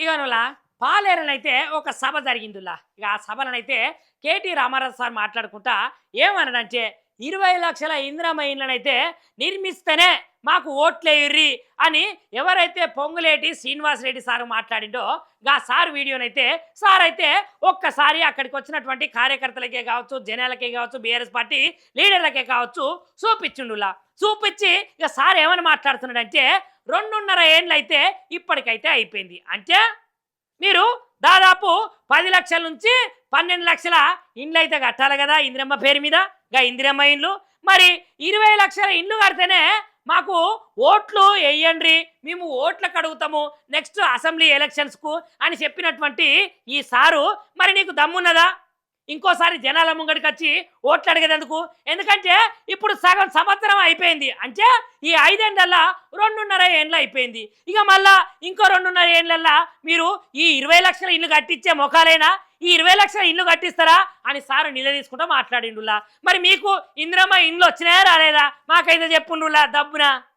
ఇగనులా పాలేరునైతే ఒక సభ జరిగిందిలా. ఇక ఆ సభలనైతే కేటీ రామారావు సార్ మాట్లాడుకుంటా ఏమన్నాడంటే 20 లక్షల ఇందిరమ్మ ఇండ్లనైతే నిర్మిస్తేనే మాకు ఓట్లేయుర్రి అని ఎవరైతే పొంగులేటి శ్రీనివాసరెడ్డి సార్ మాట్లాడిండో గా సార్ వీడియోనైతే సార్ అయితే ఒక్కసారి అక్కడికి వచ్చినటువంటి కార్యకర్తలకే కావచ్చు, జనాలకే కావచ్చు, బీఆర్ఎస్ పార్టీ లీడర్లకే కావచ్చు చూపించుండులా. చూపించి ఇక సార్ ఏమని మాట్లాడుతున్నాడంటే 2.5 ఏండ్లు అయితే ఇప్పటికైతే అయిపోయింది. అంటే మీరు దాదాపు 10 లక్షల నుంచి 12 లక్షల ఇండ్లు అయితే కట్టాలి కదా ఇందిరమ్మ పేరు మీద. గా ఇందిరమ్మ ఇండ్లు మరి 20 లక్షల ఇండ్లు కడితేనే మాకు ఓట్లు వేయండి, మేము ఓట్లకు అడుగుతాము నెక్స్ట్ అసెంబ్లీ ఎలక్షన్స్కు అని చెప్పినటువంటి ఈ సారు మరి నీకు దమ్మున్నదా ఇంకోసారి జనాల ముంగడికి వచ్చి ఓట్లు అడిగేందుకు? ఎందుకంటే ఇప్పుడు సగం సంవత్సరం అయిపోయింది. అంటే ఈ 5 ఏండ్లల్లా 2.5 ఏండ్లు అయిపోయింది. ఇక మళ్ళా ఇంకో 2.5 ఏండ్లల్లా మీరు ఈ 20 లక్షల ఇల్లు కట్టించే మొఖాలైనా ఈ 20 లక్షల ఇల్లు కట్టిస్తారా అని సారు నిలదీసుకుంటూ మాట్లాడిండులా. మరి మీకు ఇందిరమ్మ ఇండ్లు వచ్చినాయా రాలేదా? మాకైతే చెప్పుండులా దబ్బున.